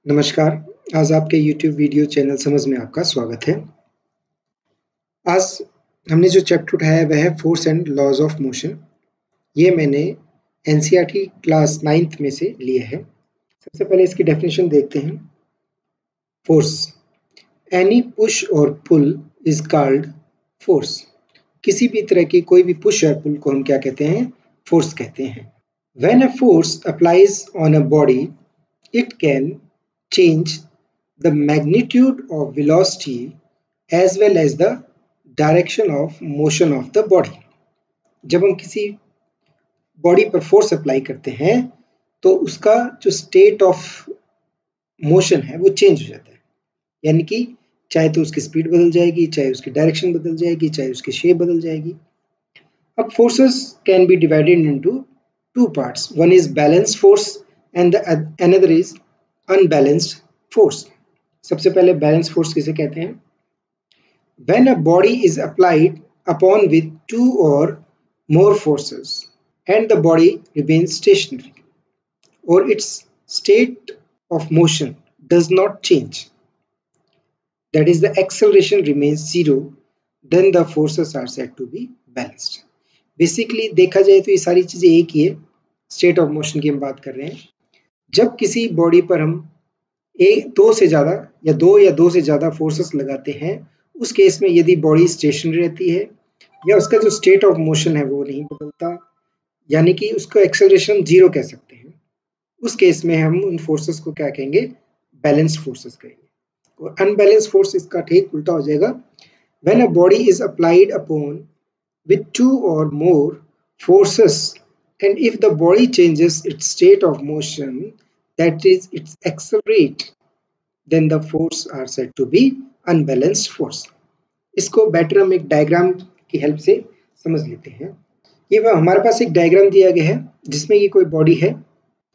नमस्कार, आज आपके YouTube वीडियो चैनल समझ में आपका स्वागत है। आज हमने जो चैप्टर उठाया है वह है force and laws of motion. ये मैंने एनसीईआरटी क्लास 9th में से लिया है। सबसे पहले इसकी डेफिनेशन देखते हैं। फोर्स, एनी पुश और पुल इज कॉल्ड फोर्स। किसी भी तरह की कोई भी पुश या पुल को हम क्या कहते हैं? फोर्स कहते हैं। When a force applies on a body, it can change the magnitude of velocity as well as the direction of motion of the body. जब हम किसी बॉडी पर फोर्स अप्लाई करते हैं तो उसका जो स्टेट ऑफ मोशन है वो चेंज हो जाता है, यानी कि चाहे तो उसकी स्पीड बदल जाएगी, चाहे उसकी डायरेक्शन बदल जाएगी, चाहे उसकी शेप बदल जाएगी। अब forces can be divided into two parts. One is balanced force and another is unbalanced force. सबसे पहले balanced force किसे कहते हैं? When a body is applied upon with two or more forces and the body remains stationary or its state of motion does not change, that is the acceleration remains zero, then the forces are said to be balanced. Basically देखा जाए तो ये सारी चीजें एक ही है। State of motion की हम बात कर रहे हैं। जब किसी बॉडी पर हम दो या दो से ज्यादा फोर्सेस लगाते हैं, उस केस में यदि बॉडी स्टेशनरी रहती है या उसका जो स्टेट ऑफ मोशन है वो नहीं बदलता, यानी कि उसको एक्सेलरेशन जीरो कह सकते हैं, उस केस में हम उन फोर्सेस को क्या कहेंगे? बैलेंस्ड फोर्सेस कहेंगे। और अनबैलेंस्ड फोर्स इसका ठीक उल्टा हो जाएगा। When a body is applied upon with two or more forces and if the body changes its state of motion, that is its accelerate, then the force are said to be unbalanced force. इसको better हम एक diagram की help से समझ लेते हैं। ये हमारे पास एक डायग्राम दिया गया है जिसमें ये कोई बॉडी है।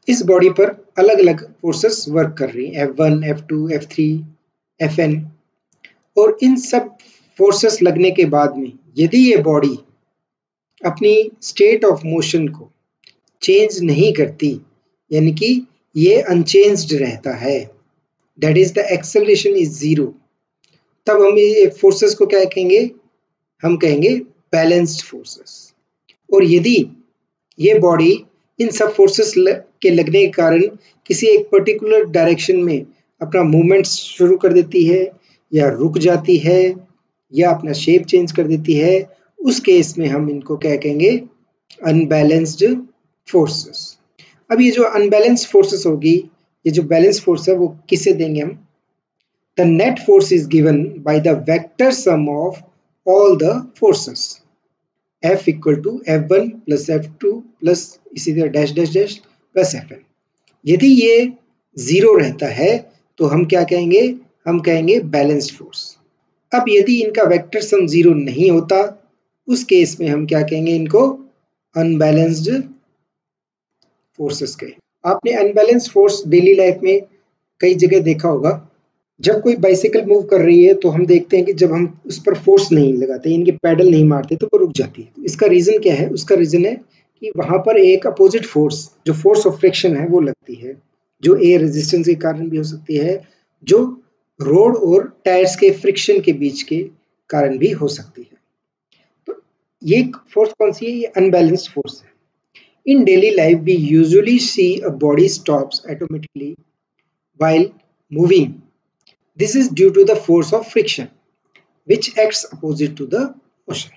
इस बॉडी पर अलग अलग फोर्सेस वर्क कर रही हैं, F1, F2, F3, Fn, और इन सब फोर्सेस लगने के बाद में यदि ये बॉडी अपनी स्टेट ऑफ मोशन को चेंज नहीं करती, यानी कि ये अनचेंज्ड रहता है, that is the acceleration is zero, तब हम ये फोर्सेस को क्या कहेंगे? हम कहेंगे बैलेंस्ड फोर्सेस। और यदि ये बॉडी इन सब फोर्सेस के लगने के कारण किसी एक पर्टिकुलर डायरेक्शन में अपना मूवमेंट शुरू कर देती है या रुक जाती है या अपना शेप चेंज कर देती है, उस केस में हम इनको क्या कहेंगे? Unbalanced forces. अब ये जो अनबैलेंस्ड फोर्सेस होगी, ये जो बैलेंस फोर्स है वो किसे देंगे हम? The net force is given by the vector sum of all the forces, F equal to F1 plus F2 plus इसी तरह dash dash dash plus Fn। यदि ये जीरो रहता है तो हम क्या कहेंगे? हम कहेंगे बैलेंस्ड फोर्स। अब यदि इनका वेक्टर सम जीरो नहीं होता, उस केस में हम क्या कहेंगे? इनको अनबैलेंस्ड फोर्सेस कहें। आपने अनबैलेंस्ड फोर्स डेली लाइफ में कई जगह देखा होगा। जब कोई बाइसिकल मूव कर रही है तो हम देखते हैं कि जब हम उस पर फोर्स नहीं लगाते, इनके पैडल नहीं मारते, तो वो रुक जाती है। इसका रीजन क्या है? उसका रीजन है कि वहां पर एक अपोजिट फोर्स, जो फोर्स ऑफ फ्रिक्शन है, वो लगती है, जो एयर रेजिस्टेंस के कारण भी हो सकती है, जो रोड और टायर्स के फ्रिक्शन के बीच के कारण भी हो सकती है। ये फोर्स कौन सी है? ये अनबैलेंस्ड फोर्स है। In daily life, we usually see a body stops automatically while moving. This is due to the force of friction, which acts opposite to the motion.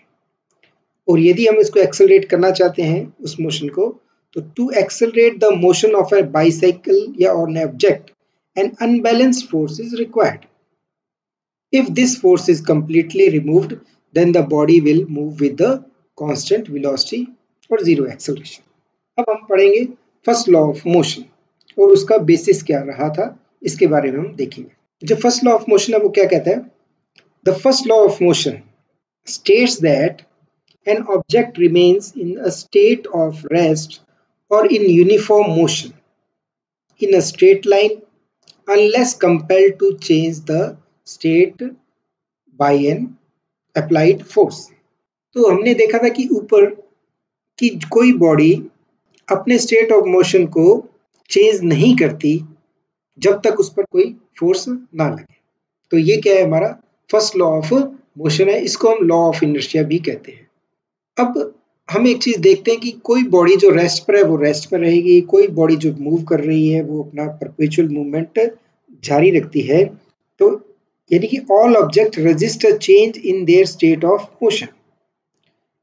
और यदि हम इसको एक्सेलरेट करना चाहते हैं उस मोशन को, तो to accelerate the motion of a bicycle या on an object, an unbalanced force is required. If this force is completely removed, then the body will move with the constant velocity or zero acceleration. अब हम पढ़ेंगे first law of motion और उसका basis क्या रहा था, इसके बारे में हम देखेंगे। जो फर्स्ट लॉ ऑफ मोशन है वो क्या कहता है? The first law of motion states that an object remains in a state of rest or in uniform motion in a straight line unless compelled to change the state by an applied force. तो हमने देखा था कि ऊपर कि कोई body अपने state of motion को चेंज नहीं करती जब तक उस पर कोई फोर्स ना लगे। तो ये क्या है, हमारा फर्स्ट लॉ ऑफ मोशन है, इसको हम लॉ ऑफ इनर्शिया भी कहते हैं। अब हम एक चीज देखते हैं कि कोई बॉडी जो रेस्ट पर है वो रेस्ट पर रहेगी, कोई बॉडी जो मूव कर रही है वो अपना परपेचुअल मूवमेंट जारी रखती है। तो यानी कि all object resist a change in their state of motion,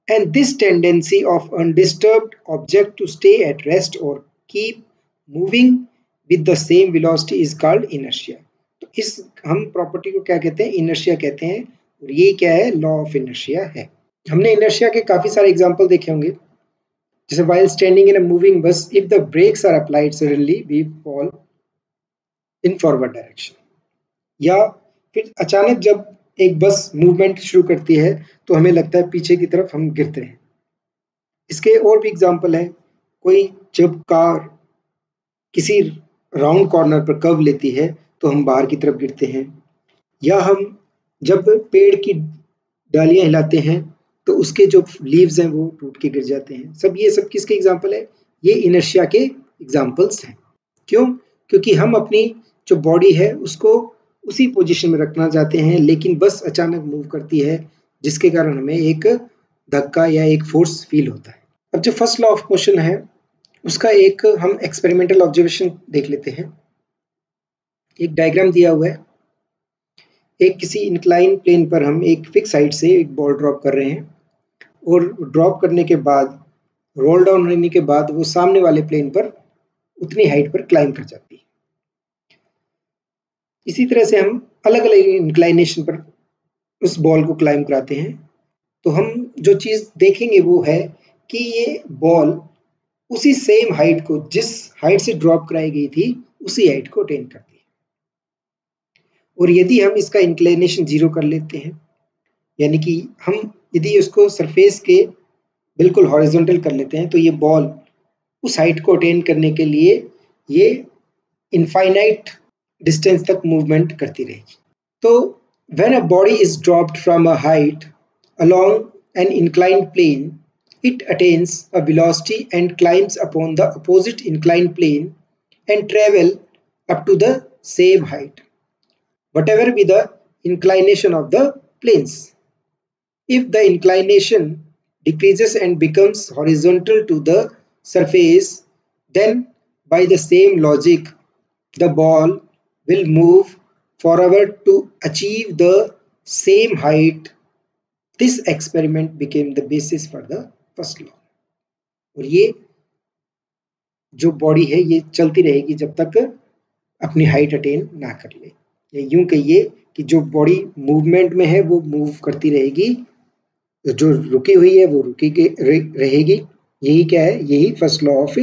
and this tendency of undisturbed object to stay at rest or keep moving with the same velocity is called inertia। तो इस हम property को क्या कहते हैं, inertia कहते हैं, और ये क्या है, लॉ ऑफ इनर्शिया है। हमने इनर्शिया के काफी सारे एग्जांपल देखे होंगे, जैसे while standing in a moving bus, if the brakes are applied suddenly we fall in forward direction, या फिर अचानक जब एक बस मूवमेंट शुरू करती है तो हमें लगता है पीछे की तरफ हम गिरते हैं। इसके और भी एग्जाम्पल है, कोई जब कार किसी राउंड कॉर्नर पर कर्व लेती है तो हम बाहर की तरफ गिरते हैं, या हम जब पेड़ की डालियां हिलाते हैं तो उसके जो लीव्स हैं वो टूट के गिर जाते हैं। ये सब किसके एग्जाम्पल है, ये इनर्शिया के एग्जाम्पल्स हैं। क्यों, क्योंकि हम अपनी जो बॉडी है उसको उसी पोजीशन में रखना चाहते हैं, लेकिन बस अचानक मूव करती है जिसके कारण हमें एक धक्का या एक फोर्स फील होता है। अब जो फर्स्ट लॉ ऑफ मोशन है उसका एक हम एक्सपेरिमेंटल ऑब्जर्वेशन देख लेते हैं। एक डायग्राम दिया हुआ है, एक किसी इंक्लाइन प्लेन पर हम एक फिक्स हाइट से एक बॉल ड्रॉप कर रहे हैं, और ड्रॉप करने के बाद रोल डाउन होने के बाद वो सामने वाले प्लेन पर उतनी हाइट पर क्लाइम कर जाती है। इसी तरह से हम अलग अलग इंक्लाइनेशन पर उस बॉल को क्लाइम कराते हैं। तो हम जो चीज देखेंगे वो है कि ये बॉल उसी सेम हाइट को, जिस हाइट से ड्रॉप कराई गई थी उसी हाइट को अटेन करती है। और यदि हम इसका इंक्लिनेशन 0 कर लेते हैं, यानी कि हम यदि उसको सरफेस के बिल्कुल हॉरिजॉन्टल कर लेते हैं, तो ये बॉल उस हाइट को अटेन करने के लिए ये इनफाइनाइट डिस्टेंस तक मूवमेंट करती रहेगी। तो when a body is dropped from a height along an inclined plane, it attains a velocity and climbs upon the opposite inclined plane and travel up to the same height, whatever be the inclination of the planes. If the inclination decreases and becomes horizontal to the surface, then by the same logic, the ball will move forward to achieve the same height. This experiment became the basis for the first law। और ये जो body है ये चलती रहेगी जब तक अपनी हाइट अटेन ना कर ले, या यूं कहिए कि जो बॉडी मूवमेंट में है वो मूव करती रहेगी, जो रुकी हुई है वो रुकी रहेगी। यही क्या है, यही फर्स्ट लॉ ऑफ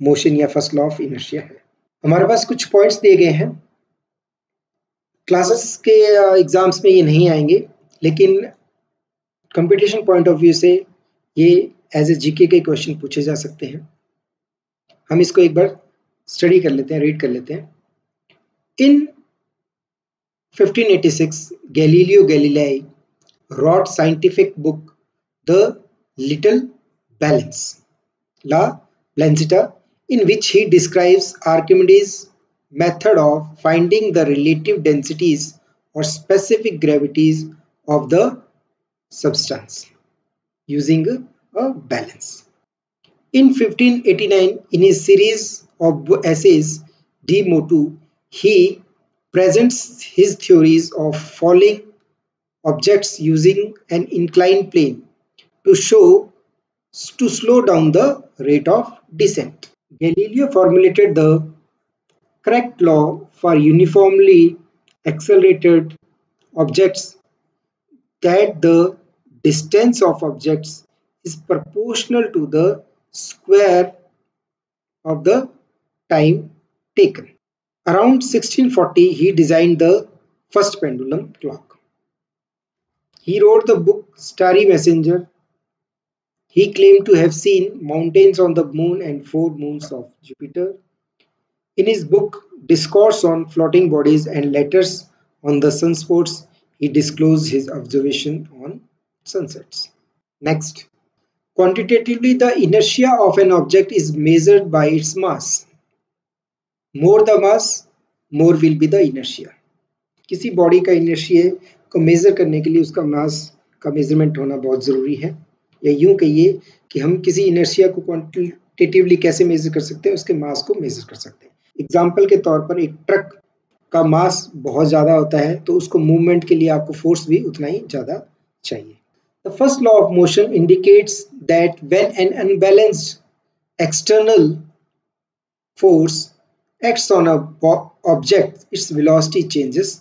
मोशन या फर्स्ट लॉ ऑफ इनर्शिया है। हमारे पास कुछ पॉइंट्स दिए गए हैं, क्लासेस के एग्जाम्स में ये नहीं आएंगे, लेकिन कंपटीशन पॉइंट ऑफ व्यू से ये एज ए जीके के क्वेश्चन पूछे जा सकते हैं। हम इसको एक बार स्टडी कर लेते हैं, रीड कर लेते हैं। इन 1586 Galileo गैलीलाई wrote scientific book The Little Balance, La Balancita, in which he describes Archimedes' method of finding the relative densities or specific gravities of the substance using a balance. In 1589, in his series of essays De Motu, he presents his theories of falling objects using an inclined plane to slow down the rate of descent. Galileo formulated the correct law for uniformly accelerated objects, that the distance of objects is proportional to the square of the time taken. Around 1640, he designed the first pendulum clock. He wrote the book Starry Messenger. He claimed to have seen mountains on the moon and 4 moons of Jupiter. In his book Discourse on Floating Bodies and Letters on the Sunspots, he disclosed his observation on sunsets. Next, quantitatively, the inertia of an object is measured by its mass. More the mass, more will be the inertia. किसी body का inertia को major करने के लिए उसका मास का measurement होना बहुत ज़रूरी है, या यूं कहिए कि हम किसी इनर्शिया को क्वांटिटेटिवली कैसे मेजर कर सकते हैं, उसके मास को मेजर कर सकते हैं। एग्जाम्पल के तौर पर एक ट्रक का मास बहुत ज़्यादा होता है तो उसको मूवमेंट के लिए आपको फोर्स भी उतना ही ज़्यादा चाहिए। The first law of motion indicates that when an unbalanced external force acts on a object, its velocity changes,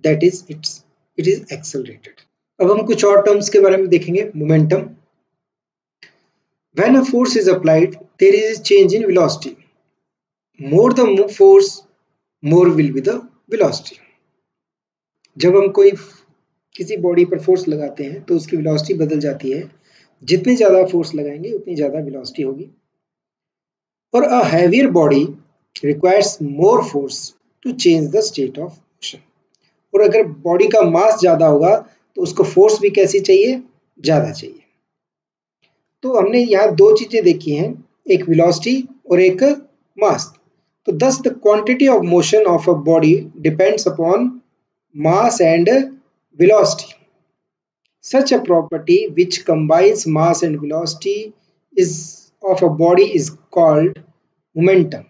that is it is accelerated. अब हम कुछ और टर्म्स के बारे में देखेंगे। Momentum, when a force is applied there is a change in velocity. More the force, more will be the velocity. जब हम कोई किसी बॉडी पर फोर्स लगाते हैं तो उसकी वेलोसिटी बदल जाती है, जितने ज़्यादा फोर्स लगाएंगे उतनी ज़्यादा वेलोसिटी होगी। और a heavier body requires more force to change the state of motion. और अगर बॉडी का मास ज़्यादा होगा तो उसको फोर्स भी कैसी चाहिए, ज़्यादा चाहिए। तो हमने यहाँ दो चीज़ें देखी हैं, एक वेलोसिटी और एक मास। तो thus the quantity of motion of a body depends upon mass and velocity. Such a property which combines mass and velocity is of a body is called momentum,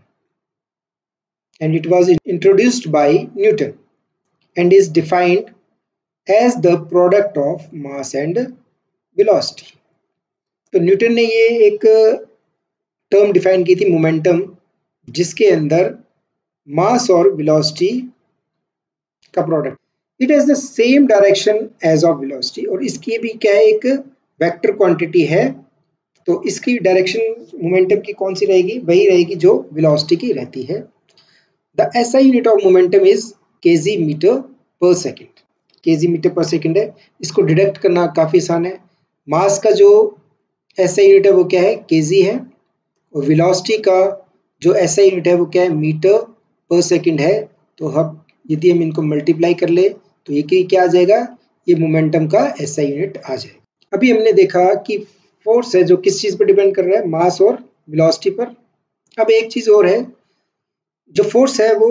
and it was introduced by Newton and is defined as the product of mass and velocity. तो Newton ने ये एक term define की थी momentum, जिसके अंदर मास और velocity का product. It has the same direction as of velocity, और इसकी भी क्या है, एक वेक्टर क्वांटिटी है। तो इसकी डायरेक्शन मोमेंटम की कौन सी रहेगी, वही रहेगी जो वेलोसिटी की रहती है। The SI unit of momentum is KG metre per second. KG metre per second है, इसको डिडक्ट करना काफ़ी आसान है। मास का जो एसआई यूनिट है वो क्या है, केजी है, और वेलोसिटी का जो एसआई यूनिट है वो क्या है, मीटर पर सेकेंड है। तो हम यदि हम इनको मल्टीप्लाई कर ले तो ये क्या आ जाएगा, ये मोमेंटम का एसआई यूनिट आ जाएगा। अभी हमने देखा कि फोर्स है जो किस चीज़ पर डिपेंड कर रहा है, मास और वेलोसिटी पर। अब एक चीज़ और है, जो फोर्स है वो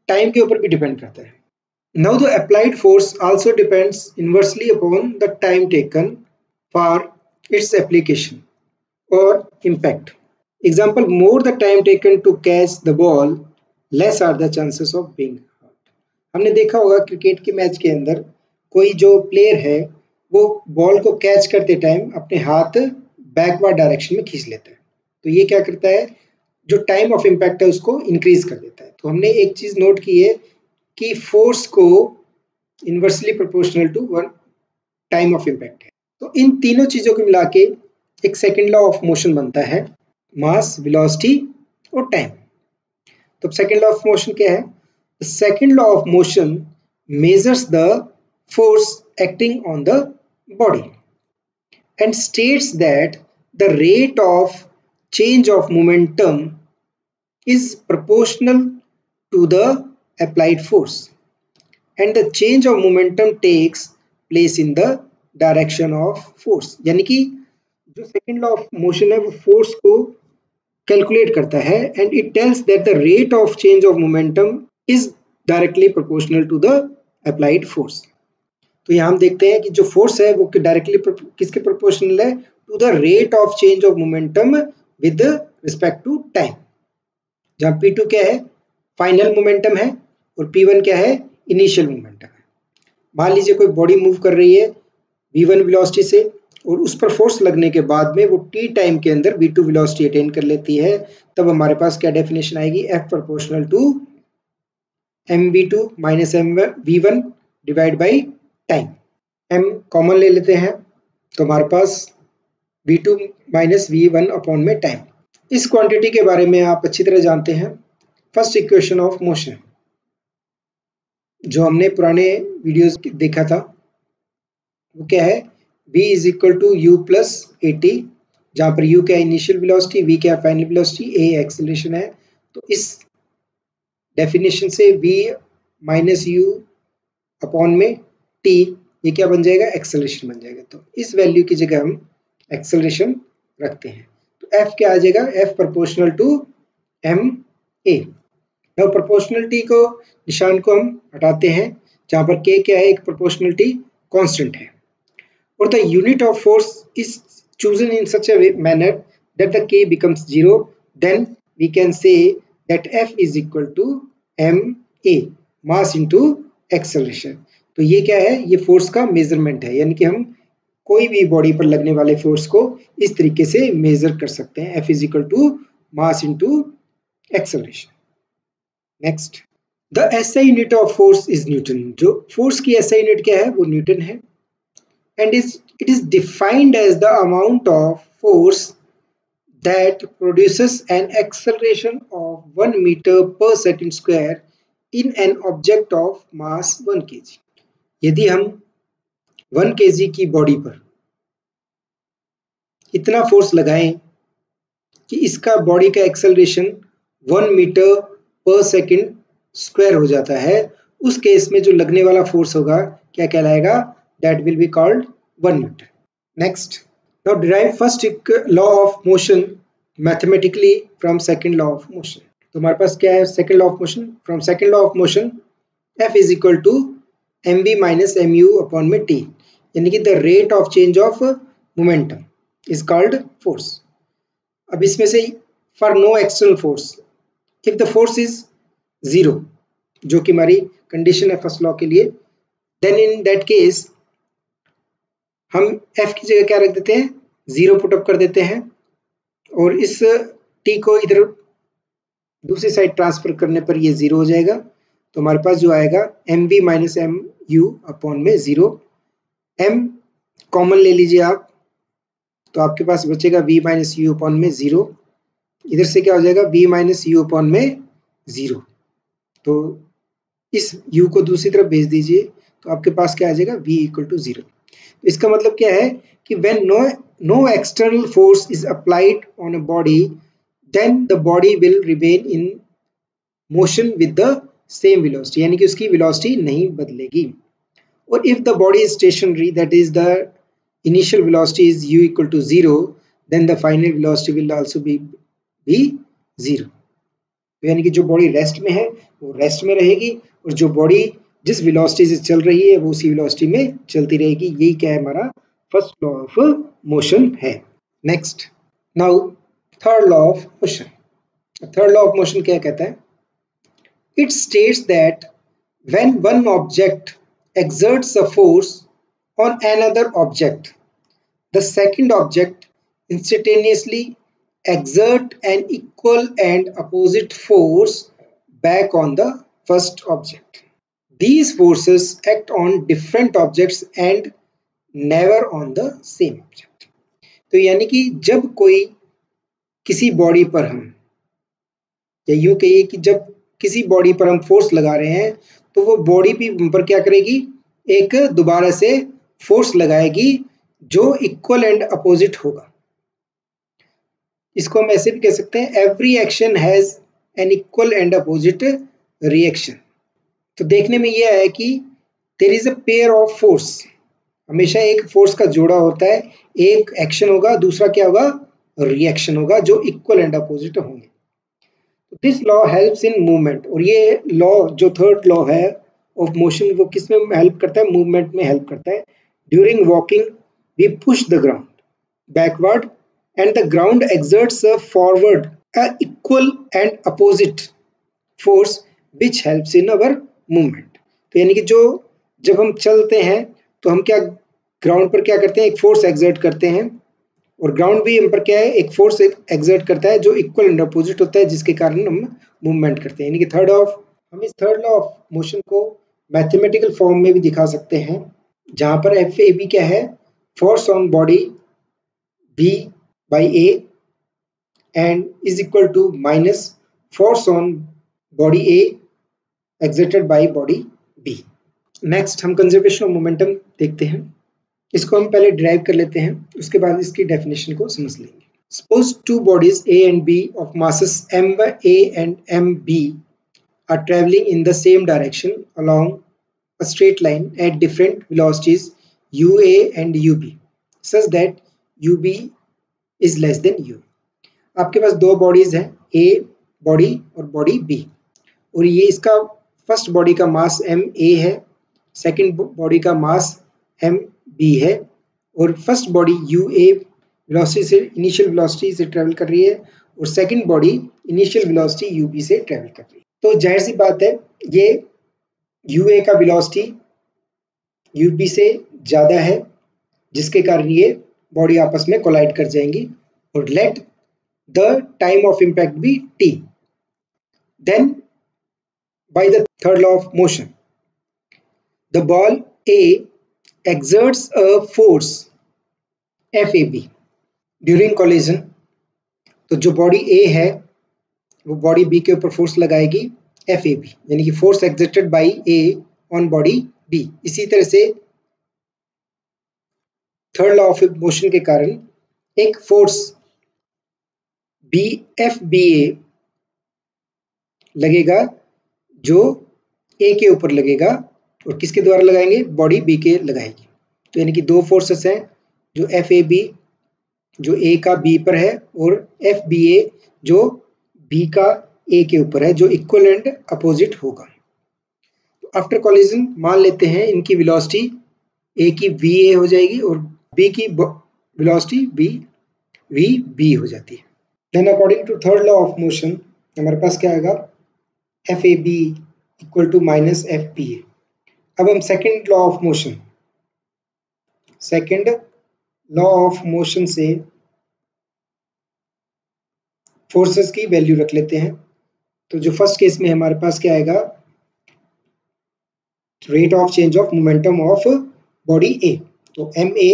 टाइम के ऊपर भी डिपेंड करता है। Now the applied force also depends inversely upon the time taken for its application और impact. Example, more the time taken to catch the ball, less are the chances of being hurt. हमने देखा होगा cricket के match के अंदर कोई जो player है वो बॉल को कैच करते टाइम अपने हाथ बैकवर्ड डायरेक्शन में खींच लेता है। तो ये क्या करता है, जो टाइम ऑफ इम्पैक्ट है उसको इंक्रीज कर देता है। तो हमने एक चीज़ नोट की है कि फोर्स को inversely proportional to one time of impact है। तो इन तीनों चीज़ों को मिला के एक सेकेंड लॉ ऑफ मोशन बनता है, मास, वेलोसिटी और टाइम। तो सेकेंड लॉ ऑफ मोशन क्या है, the second law of motion measures the force acting on the body and states that the rate of change of momentum is proportional to the applied force and the change of momentum takes place in the direction of force। यानी कि जो second law of motion है वो force को calculate करता है, and it tells that the rate of change of momentum is directly proportional to the applied force. तो यहाँ हम देखते हैं कि जो फोर्स है वो डायरेक्टली किसके प्रोपोर्शनल है, to the rate of change of momentum with respect to time. जहाँ P2 क्या है, फाइनल मोमेंटम है, और P1 क्या है, इनिशियल मोमेंटम है। मान लीजिए कोई बॉडी मूव कर रही है V1 वेलोसिटी से, और उस पर फोर्स लगने के बाद में वो T टाइम के अंदर V2 वेलोसिटी अटेन कर लेती है, तब हमारे पास क्या डेफिनेशन आएगी, F proportional to mv2 minus mv1 divide by time. m common ले लेते हैं तो हमारे पास v2 माइनस v1 अपॉन में टाइम। इस क्वांटिटी के बारे में आप अच्छी तरह जानते हैं। फर्स्ट इक्वेशन ऑफ मोशन जो हमने पुराने वीडियोस देखा था वो क्या है, v is equal to u plus a t, जहाँ पर u क्या इनिशियल वेलोसिटी, v क्या फाइनल वेलोसिटी, a एक्सेलरेशन है। तो इस डेफिनेशन से v माइनस यू अपॉन में t ये क्या बन जाएगा, एक्सेलरेशन बन जाएगा। तो इस वैल्यू की जगह हम एक्सेलरेशन रखते हैं, तो f क्या आ जाएगा, f proportional to ma। Now proportionality को निशान को हम हटाते हैं, जहां पर k क्या है, एक प्रोपोर्शनलिटी कांस्टेंट है, और the unit of force is chosen in such a manner that the k becomes 0, then we can say that F is equal to ma, mass into acceleration। तो ये क्या है, ये फोर्स का मेजरमेंट है, यानी कि हम कोई भी बॉडी पर लगने वाले फोर्स को इस तरीके से मेजर कर सकते हैं, F is equal to mass into acceleration। Next, the SI unit of force is Newton. जो फोर्स की SI यूनिट क्या है, वो न्यूटन है, and it is defined as the amount of force that produces an acceleration of 1 meter per second square in an object of mass 1 kg। यदि हम 1 kg की body पर इतना फोर्स लगाएं कि इसका बॉडी का एक्सेलरेशन 1 मीटर पर सेकंड स्क्वायर हो जाता है, उस केस में जो लगने वाला फोर्स होगा क्या कहलाएगा, that will be called 1 Newton। Next, now derive first law of motion mathematically from second law of motion। तो हमारे पास क्या है, second law of motion। From second law of motion, F is equal to mv minus mu upon में t, यानी कि the rate of change of momentum is called force। अब इसमें से for no external force, if the force is 0, जो कि हमारी condition है फर्स्ट लॉ के लिए, then in that case हम F की जगह क्या रख देते हैं, 0 पुटअप कर देते हैं, और इस t को इधर दूसरी साइड ट्रांसफर करने पर ये 0 हो जाएगा। तो हमारे पास जो आएगा mv माइनस mu अपॉन में 0, m कॉमन ले लीजिए आप, तो आपके पास बचेगा v माइनस u अपॉन में 0, इधर से क्या हो जाएगा v माइनस u अपॉन में 0, तो इस u को दूसरी तरफ भेज दीजिए, तो आपके पास क्या आ जाएगा, v इक्वल टू 0। इसका मतलब क्या है कि when no external force is applied on a body, then the body will remain in motion with the same velocity, यानी कि उसकी velocity नहीं बदलेगी। और if the body is stationary, that is the initial velocity is u equal to 0, then the final velocity will also be 0। तो यानी कि जो बॉडी रेस्ट में है वो रेस्ट में रहेगी, और जो बॉडी जिस वेलोसिटी से चल रही है वो उसी वेलोसिटी में चलती रहेगी। यही क्या है, हमारा फर्स्ट लॉ ऑफ मोशन है। Next, now third law of motion. Third law of motion क्या कहता है, it states that when one object exerts a force on another object, the second object instantaneously exert an equal and opposite force back on the first object। These forces act on different objects and never on the same object। तो यानी कि जब कोई किसी body पर हम, या यूं कहिए कि जब किसी बॉडी पर हम फोर्स लगा रहे हैं, तो वो बॉडी भी पर क्या करेगी, एक दोबारा से फोर्स लगाएगी जो इक्वल एंड अपोजिट होगा। इसको हम ऐसे भी कह सकते हैं, every action has an equal and opposite reaction. तो देखने में यह है कि there is a pair of force, हमेशा एक फोर्स का जोड़ा होता है, एक एक्शन होगा, दूसरा क्या होगा, रिएक्शन होगा, जो इक्वल एंड अपोजिट होंगे। This law helps in movement, और ये लॉ जो थर्ड लॉ है ऑफ मोशन, वो किस में हेल्प करता है, मूवमेंट में हेल्प करता है। During walking we push the ground backward and the ground exerts forward a equal and opposite force which helps in our movement. तो यानी कि जो जब हम चलते हैं तो हम क्या ग्राउंड पर क्या करते हैं, एक फोर्स एक्सर्ट करते हैं, और ग्राउंड भी हम पर क्या है, एक फोर्स एक्सर्ट करता है जो इक्वल एंड अपोजिट होता है, जिसके कारण हम मूवमेंट करते हैं। यानी कि हम इस थर्ड लॉ ऑफ मोशन को मैथमेटिकल फॉर्म में भी दिखा सकते हैं, जहां पर एफ ए बी क्या है, force on body B by A and is equal to minus force on body A exerted by body B. Next हम कंजर्वेशन ऑफ मोमेंटम देखते हैं। इसको हम पहले डिराइव कर लेते हैं, उसके बाद इसकी डेफिनेशन को समझ लेंगे। Suppose two bodies A and B of masses ma and mb are traveling in the same direction along a straight line at different velocities ua and ub, such that ub is less than u। आपके पास दो bodies हैं, A body और body B, और ये इसका first body का मास ma है, second body का मास mb है, और फर्स्ट बॉडी ua वेलोसिटी से इनिशियल वेलोसिटी से ट्रेवल कर रही है और second body initial velocity ub से ट्रेवल कर रही है। तो जाहिर सी बात है ये ua का वेलोसिटी ub से ज़्यादा है, जिसके कारण ये बॉडी आपस में कोलाइड कर जाएंगी, और let the time of impact be t। Then by the third law of motion, the ball A exerts a force FAB during collision। तो जो बॉडी A है वो बॉडी B के ऊपर फोर्स लगाएगी FAB, यानी कि force exerted by A on body B। इसी तरह से थर्ड लॉ ऑफ मोशन के कारण एक फोर्स BFBA लगेगा जो A के ऊपर लगेगा, और किसके द्वारा लगाएंगे? बॉडी B के लगाएगी। तो यानी कि दो फोर्सेस हैं, जो FAB जो A का B पर है और FBA जो B का A के ऊपर है, जो इक्वल एंड अपोजिट होगा। तो आफ्टर कॉलिजन मान लेते हैं इनकी वेलोसिटी A की VA हो जाएगी और B की वेलोसिटी VB हो जाती है। Then according to third law of motion हमारे पास क्या आएगा? FAB equal to minus FBA। अब हम सेकेंड लॉ ऑफ मोशन से फोर्सेस की वैल्यू रख लेते हैं। तो जो फर्स्ट केस में हमारे पास क्या आएगा? Rate of change of momentum of body A। तो MA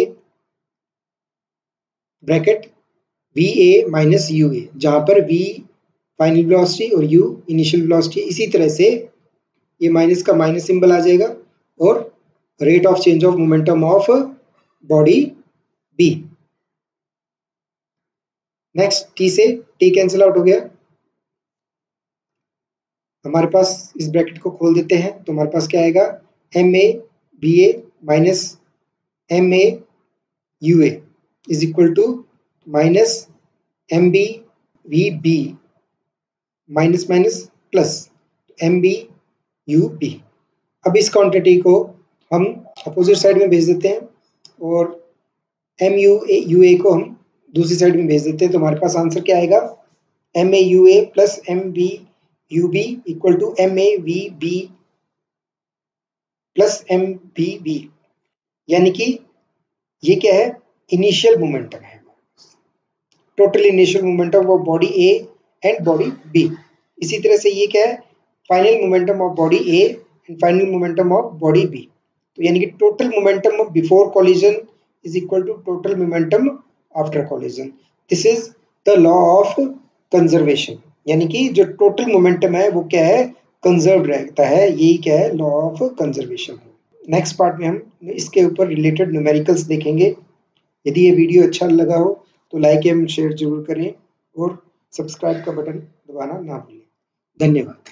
bracket VA minus UA, जहां पर V फाइनल वेलोसिटी और U इनिशियल वेलोसिटी। इसी तरह से ये माइनस का माइनस सिंबल आ जाएगा और rate of change of momentum of body B। Next T से T कैंसिल आउट हो गया। हमारे पास इस ब्रैकेट को खोल देते हैं, तो हमारे पास क्या आएगा? MA BA minus MA UA is equal to minus MB VB minus minus plus MB UB। अब इस क्वांटिटी को हम अपोजिट साइड में भेज देते हैं और MUA को हम दूसरी साइड में भेज देते हैं। तो हमारे पास आंसर क्या आएगा? MAUA plus MBUB equal to MAVB plus MBB, यानी कि ये क्या है? इनिशियल मोमेंटम है, total initial momentum of body A and body B। इसी तरह से ये क्या है? Final momentum of body A and final momentum of body B। तो यानी कि total momentum before collision is equal to total momentum after collision. This is the law of conservation, यानी कि जो टोटल मोमेंटम है वो क्या है? कंजर्व रहता है। यही क्या है? Law of conservation. Next part में हम इसके ऊपर रिलेटेड न्यूमेरिकल्स देखेंगे। यदि ये वीडियो अच्छा लगा हो तो लाइक एवं शेयर जरूर करें और सब्सक्राइब का बटन दबाना ना भूलें। धन्यवाद।